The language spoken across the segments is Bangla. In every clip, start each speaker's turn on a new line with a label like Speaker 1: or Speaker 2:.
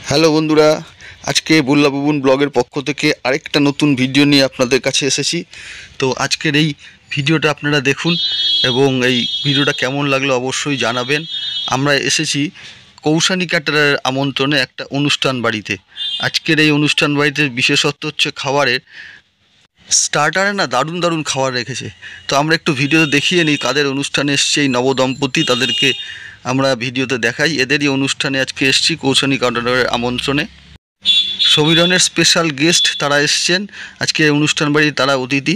Speaker 1: হ্যালো বন্ধুরা, আজকে বুল্লা বুবুন ব্লগের পক্ষ থেকে আরেকটা নতুন ভিডিও নিয়ে আপনাদের কাছে এসেছি। তো আজকের এই ভিডিওটা আপনারা দেখুন এবং এই ভিডিওটা কেমন লাগলো অবশ্যই জানাবেন। আমরা এসেছি কৌশানী ক্যাটারারের আমন্ত্রণে একটা অনুষ্ঠান বাড়িতে। আজকের এই অনুষ্ঠান বাড়িতে বিশেষত্ব হচ্ছে খাবারের স্টার্টারে না দারুণ দারুণ খাবার রেখেছে। তো আমরা একটু ভিডিওতে দেখিয়ে নিই কাদের অনুষ্ঠানে এসছে এই নবদম্পতি, তাদেরকে আমরা ভিডিওতে দেখাই। এদেরই অনুষ্ঠানে আজকে এসছি কৌশানী ক্যাটারারের আমন্ত্রণে। সমীরনের স্পেশাল গেস্ট তারা এসছেন আজকে অনুষ্ঠান বাড়ি, তারা অতিথি।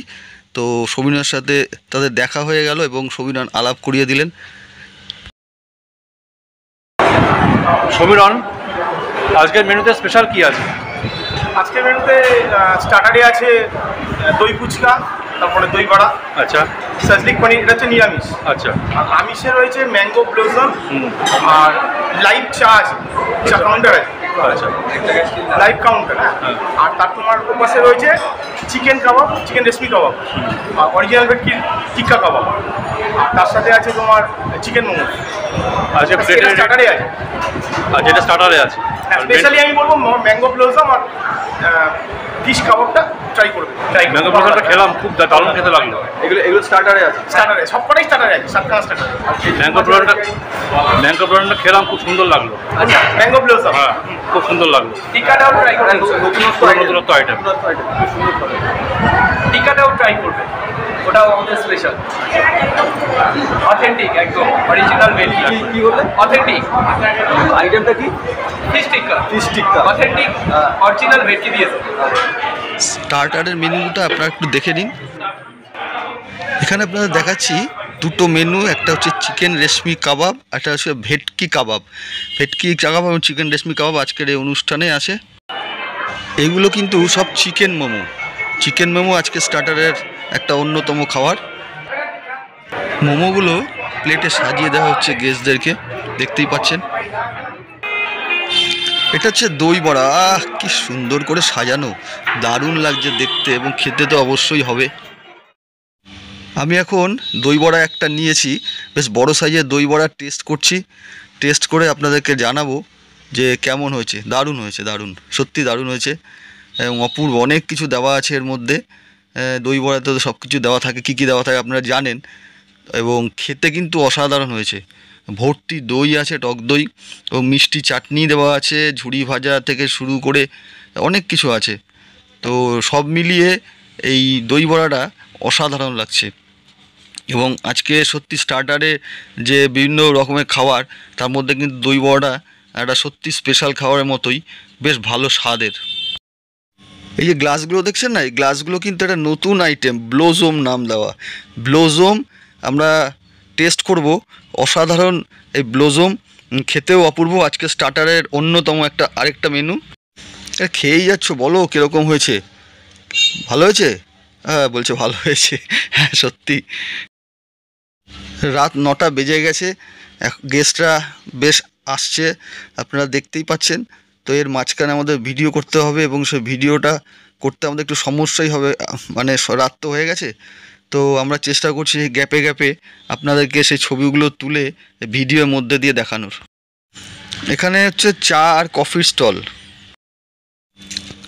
Speaker 1: তো সমীরনের সাথে তাদের দেখা হয়ে গেল এবং সমীরন আলাপ করিয়ে দিলেন।
Speaker 2: সমীরন, আজকের মেনুতে স্পেশাল কি আছে?
Speaker 3: আজকের মেনুতে স্টার্টারে আছে দই ফুচকা, তারপরে দই বড়া,
Speaker 2: আচ্ছা,
Speaker 3: সাজলিক পনির, এটা হচ্ছে নিরামিষ।
Speaker 2: আচ্ছা,
Speaker 3: আর আমিষে রয়েছে ম্যাঙ্গো ব্লসম আর লাইভ চা আছে, চা কাউন্টার আছে,
Speaker 2: আচ্ছা,
Speaker 3: লাইভ কাউন্টার। হ্যাঁ, আর তার তোমার ওপাশে রয়েছে চিকেন কাবাব, চিকেন রেশমি কাবাব, আর অরিজিনাল ভেটকির টিক্কা কাবাব, আর তার সাথে আছে তোমার চিকেন মোমো।
Speaker 2: আচ্ছা,
Speaker 3: স্টার্টারে আছে,
Speaker 2: আর যেটা স্টার্টারে আছে
Speaker 3: স্পেশালি আমি বলবো ম্যাঙ্গো ব্লসম আর ফিশ কাবাবটা ট্রাই করবে।
Speaker 2: ম্যাঙ্গো ব্লসমটা খেলাম, খুব দারুণ খেতে লাগলো।
Speaker 3: এগুলো স্টার্টারে আছে, স্টার্টারে সবকটাই স্টার্টারে আছে, সাতখানা স্টার্টারে।
Speaker 2: ম্যাঙ্গো ব্লসমটা খেলাম, খুব সুন্দর লাগলো।
Speaker 3: আচ্ছা, ম্যাঙ্গো ব্লসম,
Speaker 2: হ্যাঁ, খুব সুন্দর লাগলো।
Speaker 3: টিক্কাটাও ট্রাই করবে,
Speaker 2: নতুনত্ব আইটেম।
Speaker 3: টিক্কাটাও ট্রাই করবে, ওটাও আমাদের স্পেশাল, অথেন্টিক, একদম অরিজিনাল ভেটকি। কি বললে? অথেন্টিক আইটেমটা কি? ফিশ টিক্কা, ফিশ টিক্কা অথেন্টিক অরিজিনাল ভেটকি দিয়েছে।
Speaker 1: স্টার্টারের মেনুটা আপনারা একটু দেখে নিন। এখানে আপনাদের দেখাচ্ছি দুটো মেনু, একটা হচ্ছে চিকেন রেশমি কাবাব, একটা হচ্ছে ভেটকি কাবাব। ভেটকি কাবাব এবং চিকেন রেশমি কাবাব আজকের এই অনুষ্ঠানে আছে। এগুলো কিন্তু সব চিকেন মোমো। চিকেন মোমো আজকে স্টার্টারের একটা অন্যতম খাবার। মোমোগুলো প্লেটে সাজিয়ে দেওয়া হচ্ছে গেস্টদেরকে, দেখতেই পাচ্ছেন। এটা হচ্ছে দই বড়া, কি সুন্দর করে সাজানো, দারুণ লাগছে দেখতে এবং খেতে তো অবশ্যই হবে। আমি এখন দই বড়া একটা নিয়েছি, বেশ বড় সাইজের দই বড়া টেস্ট করছি। টেস্ট করে আপনাদেরকে জানাবো যে কেমন হয়েছে। দারুণ হয়েছে, দারুণ, সত্যি দারুণ হয়েছে এবং অপূর্ব। অনেক কিছু দেওয়া আছে এর মধ্যে। দই বড়াতে তো সব কিছু দেওয়া থাকে, কী কী দেওয়া থাকে আপনারা জানেন, এবং খেতে কিন্তু অসাধারণ হয়েছে। ভর্তি দই আছে, টক দই, এবং মিষ্টি চাটনি দেওয়া আছে, ঝুড়ি ভাজা থেকে শুরু করে অনেক কিছু আছে। তো সব মিলিয়ে এই দই বড়াটা অসাধারণ লাগছে। এবং আজকে সত্যি স্টার্টারে যে বিভিন্ন রকমের খাবার, তার মধ্যে কিন্তু দই বড়াটা একটা সত্যি স্পেশাল খাবারের মতোই, বেশ ভালো স্বাদের। এই যে গ্লাসগুলো দেখছেন না, এই গ্লাসগুলো কিন্তু একটা নতুন আইটেম, ব্লোজম নাম দেওয়া। ব্লোজম আমরা টেস্ট করব, অসাধারণ এই ব্লোজম, খেতেও অপূর্ব। আজকে স্টার্টারের অন্যতম আরেকটা মেনু। খেয়েই যাচ্ছ, বলো কীরকম হয়েছে? ভালো হয়েছে? হ্যাঁ বলছে ভালো হয়েছে। হ্যাঁ সত্যি, রাত 9টা বেজে গেছে, গেস্টরা বেশ আসছে, আপনারা দেখতেই পাচ্ছেন। তো এর মাঝখানে আমাদের ভিডিও করতে হবে এবং সেই ভিডিওটা করতে আমাদের একটু সমস্যাই হবে, মানে রাত তো হয়ে গেছে। তো আমরা চেষ্টা করছি গ্যাপে গ্যাপে আপনাদেরকে সেই ছবিগুলো তুলে ভিডিওর মধ্যে দিয়ে দেখানোর। এখানে হচ্ছে চা আর কফির স্টল।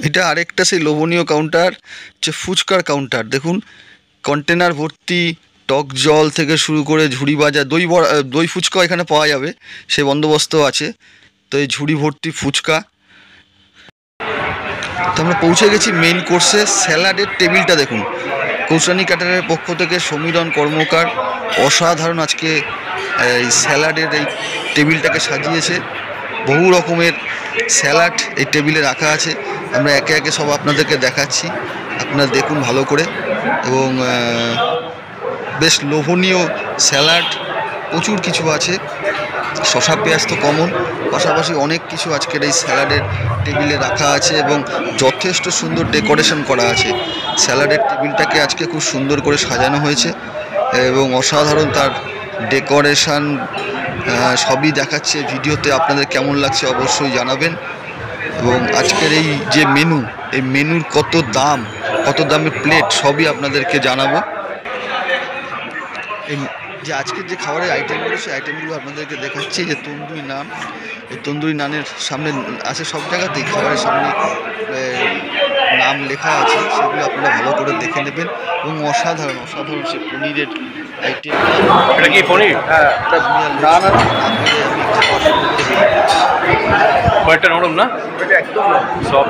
Speaker 1: এটা আরেকটা সেই লোভনীয় কাউন্টার, হচ্ছে ফুচকার কাউন্টার। দেখুন, কন্টেনার ভর্তি টক জল থেকে শুরু করে ঝুড়ি ভাজা, দই ফুচকা এখানে পাওয়া যাবে, সে বন্দোবস্ত আছে। তো এই ঝুড়ি ভর্তি ফুচকা। তো আমরা পৌঁছে গেছি মেইন কোর্সে। স্যালাডের টেবিলটা দেখুন, কৌশানী ক্যাটারারের পক্ষ থেকে সমীরন কর্মকার অসাধারণ আজকে এই স্যালাডের এই টেবিলটাকে সাজিয়েছে। বহু রকমের স্যালাড এই টেবিলে রাখা আছে। আমরা একে একে সব আপনাদেরকে দেখাচ্ছি, আপনারা দেখুন ভালো করে। এবং বেশ লোভনীয় স্যালাড, প্রচুর কিছু আছে। শসা পেঁয়াজ তো কমন, পাশাপাশি অনেক কিছু আজকের এই স্যালাডের টেবিলে রাখা আছে এবং যথেষ্ট সুন্দর ডেকোরেশন করা আছে। স্যালাডের টেবিলটাকে আজকে খুব সুন্দর করে সাজানো হয়েছে এবং অসাধারণ তার ডেকোরেশন, সবই দেখাচ্ছে ভিডিওতে। আপনাদের কেমন লাগছে অবশ্যই জানাবেন। এবং আজকের এই যে মেনু, এই মেনুর কত দাম, কত দামের প্লেট, সবই আপনাদেরকে জানাবো। যে আজকের যে খাবারের আইটেমগুলো সেই আইটেমগুলো আপনাদেরকে দেখাচ্ছি। যে তন্দুরি নান, এই তন্দুরি নানের সামনে আছে সব জায়গাতেই খাবারের সামনে নাম লেখা আছে, সেগুলো আপনারা ভালো করে দেখে নেবেন। এবং অসাধারণ অসাধারণ সে পনিরের আইটেম।
Speaker 2: এটা কি পনির?
Speaker 1: হ্যাঁ, আমি খাওয়া শুরু করে দিই।
Speaker 2: পনিরটা নরম না?
Speaker 3: এটা একদম
Speaker 2: সব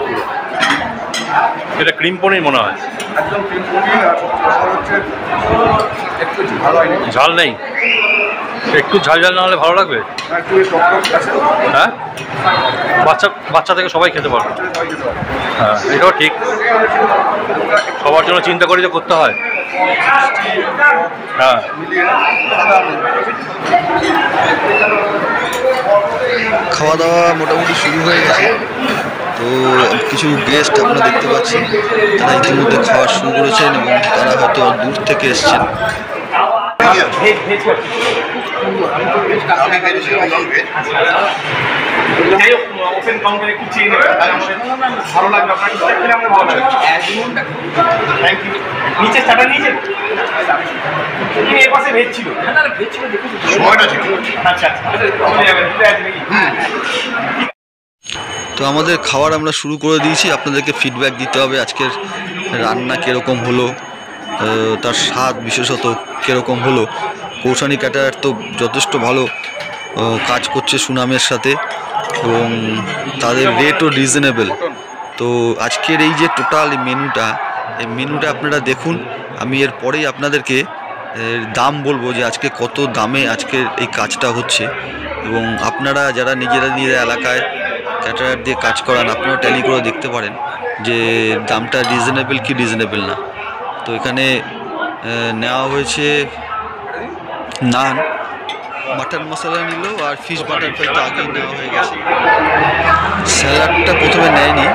Speaker 2: এটা ক্রিম পনির মনে হয়।
Speaker 3: একদম ক্রিম পনির। আর হচ্ছে একটু ভালো হয় না,
Speaker 2: ঝাল নেই, একটু ঝাল ঝাল না হলে ভালো লাগবে।
Speaker 3: একটু টক টক আছে।
Speaker 2: হ্যাঁ, বাচ্চা থেকে সবাই খেতে পারবে। হ্যাঁ, এটাও ঠিক, সবার জন্য চিন্তা করে যে করতে হয়। হ্যাঁ,
Speaker 1: খাওয়া দাওয়া মোটামুটি শুরু হয়ে গেছে। তো কিছু গেস্ট আপনারা দেখতে পাচ্ছেন, তারা ইতিমধ্যে খাওয়া শুরু করেছেন এবং তারা হয়তো দূর থেকে এসছেন।
Speaker 3: যাই হোক, ওপেন কাউন্টার একটু চেয়ে নেবে, তাহলে আমাদের ভালো লাগবে। আপনার ঠিকঠাক খেলে আমাদের ভালো লাগবে। Thank you. নিচে স্টার্টার নিয়েছেন? তুমি এ পাশে ভেজ ছিল? ভেজ ছিল, সময়টা ছিল। আচ্ছা আচ্ছা,
Speaker 1: তো আমাদের খাবার আমরা শুরু করে দিয়েছি। আপনাদেরকে ফিডব্যাক দিতে হবে আজকের রান্না কীরকম হলো, তার স্বাদ বিশেষত কীরকম হলো। কৌশানী ক্যাটারার তো যথেষ্ট ভালো কাজ করছে সুনামের সাথে, এবং তাদের রেটও রিজনেবল। তো আজকের এই যে টোটাল মেনুটা, এই মেনুটা আপনারা দেখুন। আমি এর পরেই আপনাদেরকে দাম বলবো যে আজকে কত দামে আজকের এই কাজটা হচ্ছে। এবং আপনারা যারা নিজেরা এলাকায় ক্যাটারার দিয়ে কাজ করান, আপনারাও ট্যালি করে দেখতে পারেন যে দামটা রিজনেবল কি রিজনেবল না। তো এখানে নেওয়া হয়েছে নান, মাটন মশলা নিল, আর ফিশ বাটার ফ্রাই তো আগেই নেওয়া হয়ে গেছে। স্যালাডটা প্রথমে নেয়নি,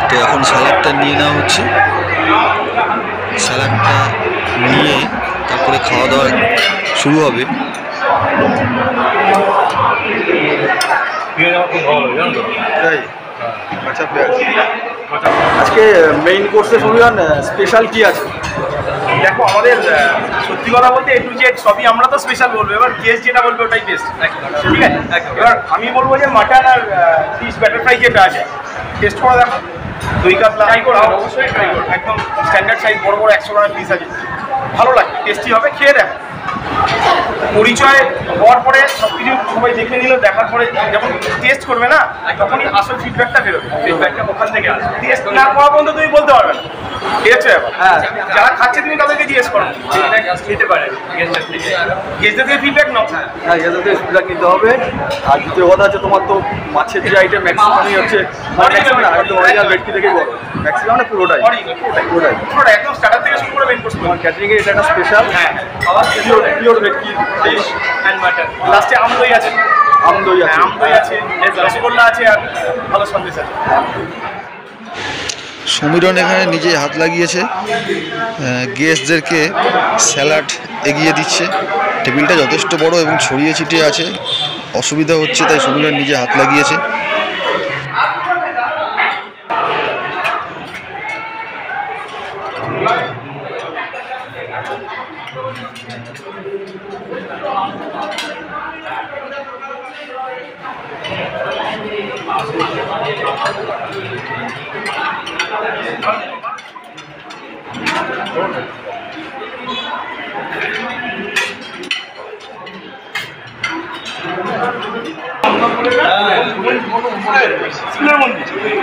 Speaker 1: তো এখন স্যালাডটা নিয়ে নেওয়া হচ্ছে। স্যালাডটা নিয়ে তারপরে খাওয়া দাওয়া শুরু হবে।
Speaker 4: আজকে মেইন কোর্সে শুনলেন স্পেশাল কি আছে?
Speaker 3: দেখো, আমাদের সত্যি কথা বলতে এ টু জেড সবই আমরা তো স্পেশাল বলবো, এবার গেস্ট যেটা বলবে ওটাই বেস্ট, ঠিক আছে? এবার আমি বলবো যে মাটন আর ফিশ ব্যাটার ফ্রাই যেটা আছে, টেস্ট করে দেখো। দই কাতলা ট্রাই করো, অবশ্যই ট্রাই করো। একদম স্ট্যান্ডার্ড সাইজ, বড় বড় 100 গ্রামের পিস আছে, ভালো লাগবে, টেস্টি হবে, খেয়ে দেখো। পরিচয় হওয়ার পরে সব কিছু সবাই দেখে নিল, দেখার পরে যখন টেস্ট করবে না, তখনই আসল ফিডব্যাকটা বেরোবে। ফিডব্যাকটা ওখান থেকে আসবে, টেস্ট না করা পর্যন্ত তুমি বলতে পারবে না। ঠিক আছে?
Speaker 4: হ্যাঁ,
Speaker 3: যারা খাচ্ছে তুমি তাদেরকে জিজ্ঞেস করো, খেতে পারে গেস্টদের থেকে ফিডব্যাক নাও।
Speaker 4: হ্যাঁ, এটাতে ফিডব্যাক নিতে হবে। আর দ্বিতীয় কথা হচ্ছে, তোমার তো মাছের যে আইটেম ম্যাক্সিমামই হচ্ছে অরিজিনাল ভেটকি থেকেই বলো, ম্যাক্সিমাম না পুরোটাই পুরোটাই
Speaker 3: একদম স্টার্টার থেকে শুরু করে মেন কোর্স
Speaker 4: তোমার ক্যাটারিংয়ে এটা একটা স্পেশাল।
Speaker 3: হ্যাঁ,
Speaker 4: আবার পিওর ভেটকি
Speaker 3: ফিশ অ্যান্ড মাটন। লাস্টে আমদই আছে,
Speaker 4: আমদই আছে,
Speaker 3: আমদই আছে, রসগোল্লা আছে, আর ভালো সন্দেশ আছে।
Speaker 1: সমীরণ এখানে নিজে হাত লাগিয়েছে, গেস্টদেরকে স্যালাড এগিয়ে দিচ্ছে। টেবিলটা যথেষ্ট বড় এবং ছড়িয়ে ছিটিয়ে আছে, অসুবিধা হচ্ছে, তাই সমীরণ নিজে হাত লাগিয়েছে।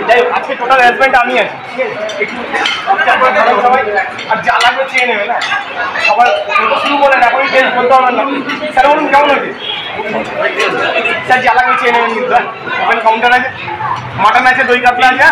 Speaker 3: যাই হোক, আজকে টোটাল অ্যারেঞ্জমেন্ট আমি আছি, ঠিক আছে? সবাই আর যা লাগবে চেয়ে নেবে না, সবার শুরু বলেন, এখনই টেস্ট বলতে হবে না। স্যার বলুন কেমন হয়েছে? স্যার যা লাগবে চেয়ে নেবেন, কিন্তু ওখানে কাউন্টার আছে, মাটন আছে, দই কাতলা আছে।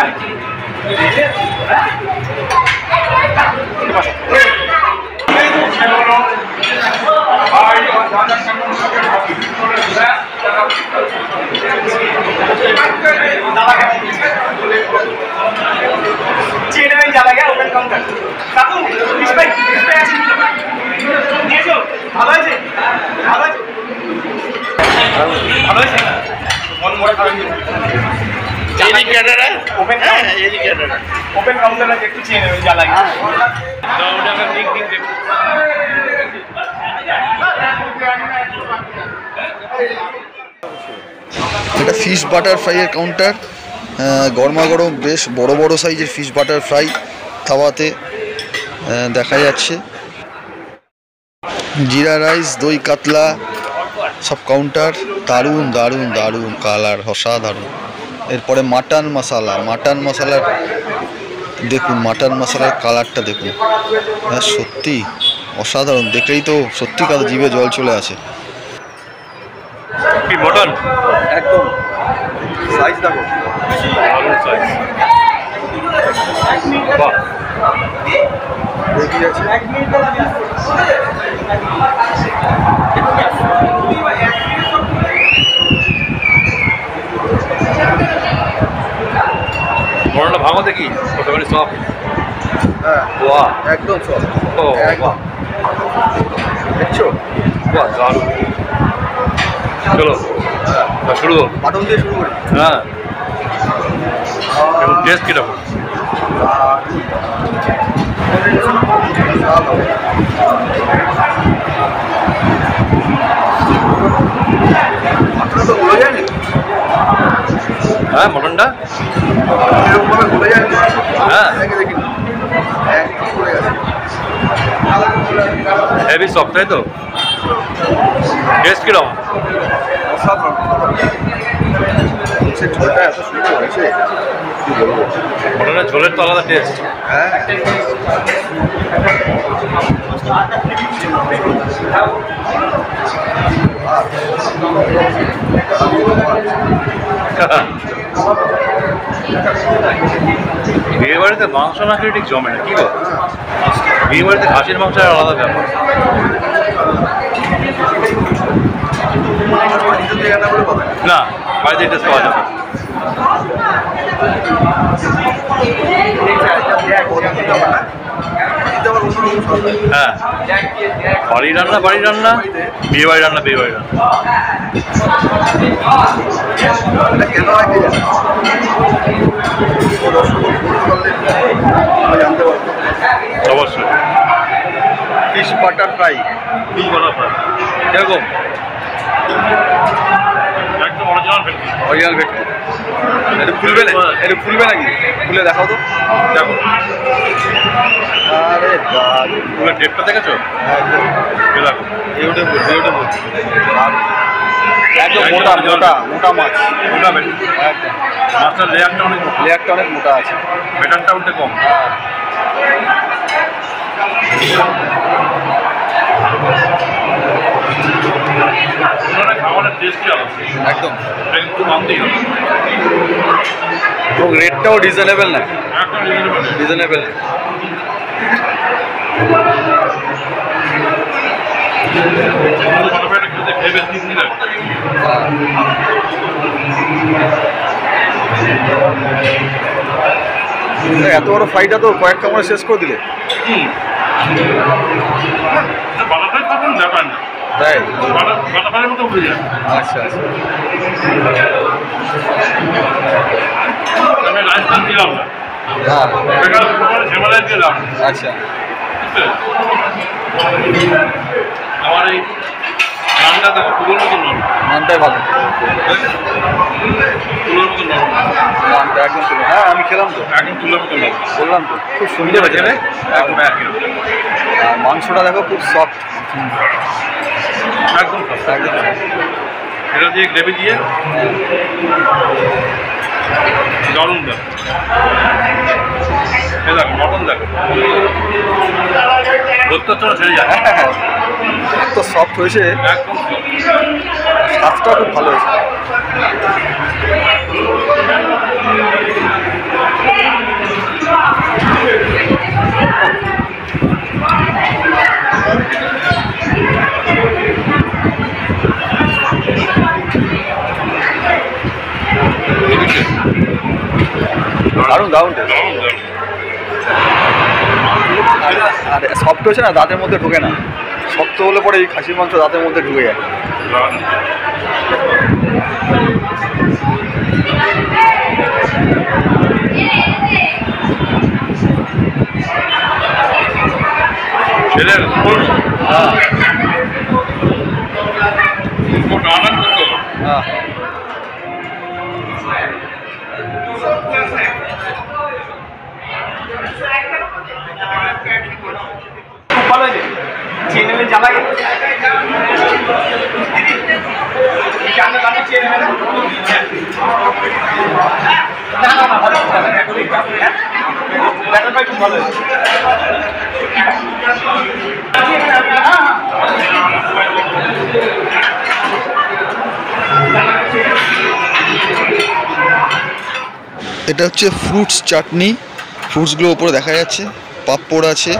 Speaker 3: চেয়ে নেবেন যা লাগে, ওপেন কাউন্টার। কাকু, ফিশ ফ্রাই আছে, নিয়েছো? ভালো হয়েছে? ভালো হয়েছে? ভালো হয়েছে? মন মরে খাবেন ওপেন কাউন্টার আছে, একটু চেয়ে নেবেন যা লাগে।
Speaker 1: এটা ফিশ বাটার ফ্রাইয়ের কাউন্টার। গরমা গরম বেশ বড় বড় সাইজের ফিশ বাটার ফ্রাই তাওয়াতে দেখা যাচ্ছে। জিরা রাইস, দই কাতলা সব কাউন্টার। দারুণ দারুণ দারুণ কালার, অসাধারণ। এরপরে মাটন মশলা, মাটন মশলার দেখুন, মাটন মশলার কালারটা দেখুন, সত্যি অসাধারণ। দেখলেই তো সত্যি কারো জিভে জল চলে আসে।
Speaker 2: কি মটন
Speaker 4: একদম সাইজ দেখো,
Speaker 2: দারুণ সাইজ। বাহ,
Speaker 4: দেখি আছে।
Speaker 2: মটনটা ভাঙো দেখি কতখানি সব।
Speaker 4: হ্যাঁ
Speaker 2: বাহ,
Speaker 4: একদম সব।
Speaker 2: ও বাহ,
Speaker 4: দেখছো?
Speaker 2: বাহ দারুণ। চলো শুরু করো।
Speaker 4: মাটন দিয়ে শুরু করি।
Speaker 2: হ্যাঁ, এবং টেস্ট কীরকম?
Speaker 4: মাটনটা তো গলে যায়নি,
Speaker 2: হ্যাঁ মটনটা
Speaker 4: এরকমভাবে গলে যায়নি।
Speaker 2: হ্যাঁ
Speaker 4: দেখি দেখি একদম গলে গেছে।
Speaker 2: হেভি সফট, তাই তো? টেস্ট কীরকম?
Speaker 4: অসাধারণ। সে ঝোলটা এত সুন্দর হয়েছে, কি বলবো।
Speaker 2: মটনের ঝোলের তো আলাদা টেস্ট।
Speaker 4: হ্যাঁ
Speaker 2: বিয়ে বাড়িতে মাংস না খেলে ঠিক জমে না, কি গো? বিয়ে বাড়িতে খাসির মাংস আলাদা ব্যাপার। না, বাড়িতে টেস্ট পাওয়া যাবে। হ্যাঁ, বাড়ির রান্না বাড়ির রান্না, বিয়ে বাড়ির রান্না বিয়ে বাড়ির রান্না।
Speaker 4: কেন আগে জানতে পারবো।
Speaker 2: অবশ্যই।
Speaker 4: Fish butter fry
Speaker 2: fish butter fry কিরকম? একদম অরিজিনাল ভেটকি।
Speaker 4: অরিজিনাল ভেটকি। একটু খুলবে না, একটু খুলবে নাকি? খুলে দেখাও তো।
Speaker 2: দেখো,
Speaker 4: আরে বাদ,
Speaker 2: পুরো ডেপটা দেখেছো?
Speaker 4: একদম
Speaker 2: এই দেখো,
Speaker 4: বিউটিফুল বিউটিফুল। একদম মোটা মোটা মোটা মাছ,
Speaker 2: ওটা ভেটকি।
Speaker 4: একদম।
Speaker 2: মাছটার লেয়ারটা অনেক মোটা,
Speaker 4: লেয়ারটা অনেক মোটা আছে।
Speaker 2: বেটারটা উঠে কম। খাবারের টেস্টই আলাদা,
Speaker 4: একদম।
Speaker 2: একটু কম দিয়ে হবে।
Speaker 4: এবং রেটটাও রিজনেবল না,
Speaker 2: একদম রিজনেবল।
Speaker 4: রিজনেবল।
Speaker 2: ফটোফটো খেতে খেয়ে বেশ তৃপ্তি লাগে।
Speaker 4: এত বড় ফ্রাইটা তো কয়েক কামড়ে শেষ করে দিলে।
Speaker 2: বাটারফ্রাই তখন ব্যাপার না,
Speaker 4: তাই?
Speaker 2: বাটারফ্রাইয়ের মতো উঠে যায়।
Speaker 4: আচ্ছা আচ্ছা।
Speaker 2: আমি রাজস্থান দিলাম না,
Speaker 4: হ্যাঁ
Speaker 2: ঝামেলায় দিলাম।
Speaker 4: আচ্ছা।
Speaker 2: আমার এই নানটা দেখো তুলোর মতো নরম,
Speaker 4: নানটাই ভালো,
Speaker 2: তুলোর মতো নরম,
Speaker 4: নানটা একদম সুন্দর। হ্যাঁ আমি খেলাম তো,
Speaker 2: একদম তুলোর মতো নরম।
Speaker 4: বললাম তো খুব সুন্দর হয়েছে।
Speaker 2: খেলে একদম একই,
Speaker 4: আর মাংসটা দেখো খুব সফট,
Speaker 2: একদম সস্তা।
Speaker 4: একদম।
Speaker 2: এটা দিয়ে গ্রেভি দিয়ে দারুণ দেখো। এ দেখো মটন দেখো, ধরতে তো ছেড়ে যায়,
Speaker 4: এত সফট হয়েছে,
Speaker 2: একদম
Speaker 4: স্বাদটাও খুব ভালো হয়েছে। দারুণ দারুণ টেস্ট।
Speaker 2: দারুণ দেখো।
Speaker 4: আর সফট হয়েছে না, দাঁতের মধ্যে ঢোকে না। শক্ত হলে পরে এই খাসির মাংস দাঁতের মধ্যে ঢুকে যায়।
Speaker 2: ছেলের
Speaker 4: হ্যাঁ
Speaker 3: চ্যানেলে জ্বালাই জানা জানি চ্যানেলে না ভালো ব্যাটার ভাই খুব ভালো
Speaker 1: এটা হচ্ছে ফ্রুটস চাটনি, ফ্রুটসগুলো উপরে দেখা যাচ্ছে, পাঁপড় আছে।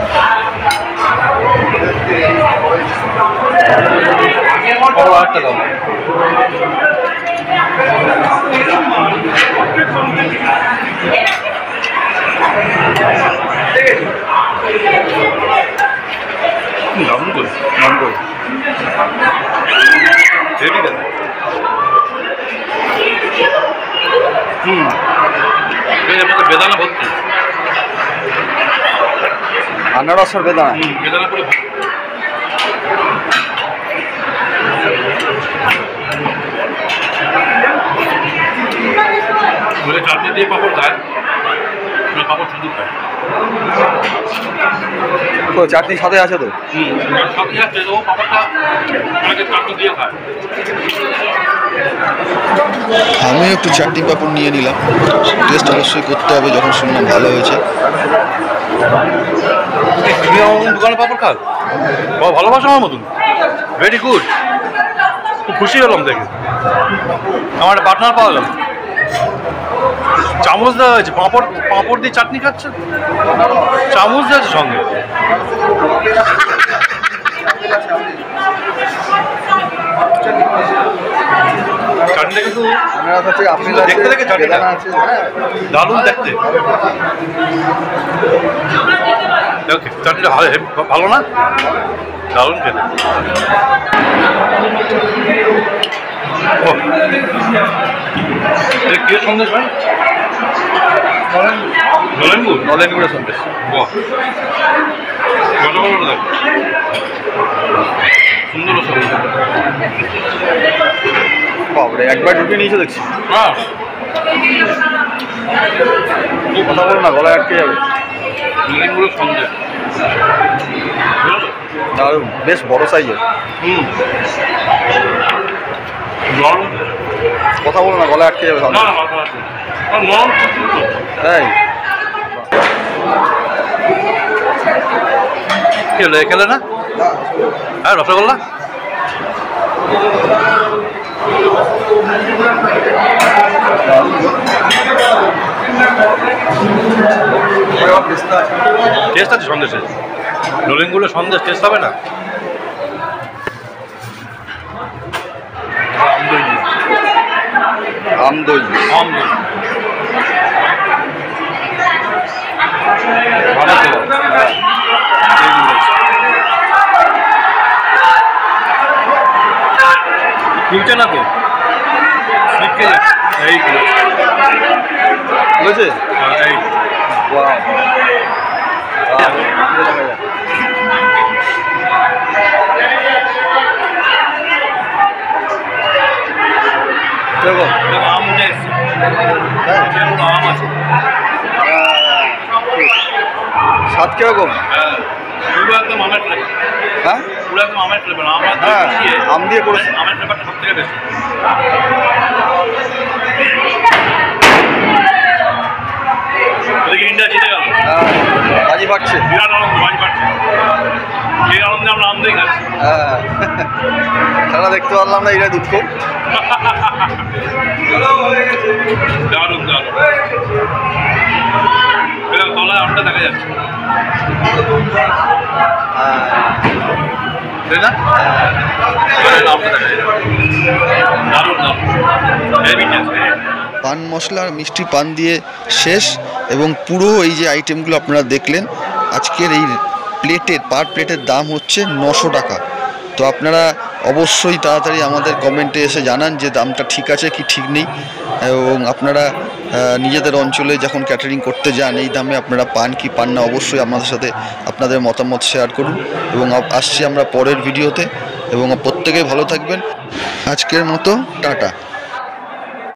Speaker 2: বেদানা ভর্তি,
Speaker 4: আনারস আর বেদানা।
Speaker 2: বেদানা করে বলে চাটনি দিয়ে পাপড় খায়, পাপড় শুধু খায়।
Speaker 4: চাটনি সাথে আছে তো?
Speaker 2: সাথে আছে তো, পাপড়টা অনেকে চাটনি দিয়ে খায়।
Speaker 1: আমি একটু চাটনি পাঁপড় নিয়ে নিলাম, টেস্ট অবশ্যই করতে হবে যখন শুনলাম ভালো হয়েছে।
Speaker 2: দোকানে পাপড় খায়, ভালোবাসা আমার মতন, ভেরি গুড। খুব খুশি হলাম দেখে, আমার একটা পার্টনার পাওয়া গেল। চামচ দেওয়া হয়েছে, পাঁপড় দিয়ে চাটনি খাচ্ছে, চামচ দেওয়া আছে সঙ্গে। চাটনিটা কিন্তু দেখতে দেখে চাটনিটা দারুণ দেখতে। ওকে, চাটনিটা ভালো না, দারুণ খেতে। কি সন্দেশ ভাই? নলেন গুঁড়ো সন্দেশ। সুন্দর সন্দেশ,
Speaker 4: বাবরে একবার ঢুকে নিয়েছে দেখছি।
Speaker 2: হ্যাঁ,
Speaker 4: কথা বলো না, গলায় আটকে যাবে।
Speaker 2: নলেন গুঁড়ো সন্দেশ
Speaker 4: দারুণ, বেশ বড় সাইজের। কথা বলো না, গলায় আটকে যাবে। তাই
Speaker 2: কি হলো, খেলে না? হ্যাঁ, রসগোল্লা। টেস্ট আছে সন্দেশে, নলেনগুলো সন্দেশ টেস্ট হবে না?
Speaker 4: আমদই
Speaker 2: খুলছে না তো, শিখে এই
Speaker 4: বুঝেছে।
Speaker 2: এই আম উঠে এসছে, আম আছে।
Speaker 4: স্বাদ কিরকম?
Speaker 2: পুরো একদম আমের ফ্লেভার।
Speaker 4: হ্যাঁ
Speaker 2: পুরো একদম আমের ফ্লেভার। আমরা
Speaker 4: হ্যাঁ, আম দিয়ে করেছে।
Speaker 2: আমের ফ্লেভারটা সব থেকে বেশি। ওদিকে ইন্ডিয়া জিতে গেল,
Speaker 4: বাজি পাচ্ছে।
Speaker 2: বিরাট আনন্দ, বাজি পাচ্ছে। সেই আনন্দে আমরা আম দিয়ে খাচ্ছি।
Speaker 4: হ্যাঁ, খেলা দেখতে পারলাম না, এটা দুঃখ।
Speaker 2: দারুণ দারুণ, তলায় আমটা দেখা যাচ্ছে, তাই না? আমটা দেখা যাচ্ছে, দারুণ দারুণ, হেভি টেস্ট।
Speaker 1: পান মশলা আর মিষ্টি পান দিয়ে শেষ, এবং পুরো এই যে আইটেমগুলো আপনারা দেখলেন, আজকের এই প্লেটের পার প্লেটের দাম হচ্ছে 900 টাকা। তো আপনারা অবশ্যই তাড়াতাড়ি আমাদের কমেন্টে এসে জানান যে দামটা ঠিক আছে কি ঠিক নেই, এবং আপনারা নিজেদের অঞ্চলে যখন ক্যাটারিং করতে যান এই দামে আপনারা পান কি পান না, অবশ্যই আমাদের সাথে আপনাদের মতামত শেয়ার করুন। এবং আসছি আমরা পরের ভিডিওতে, এবং প্রত্যেকেই ভালো থাকবেন। আজকের মতো টাটা।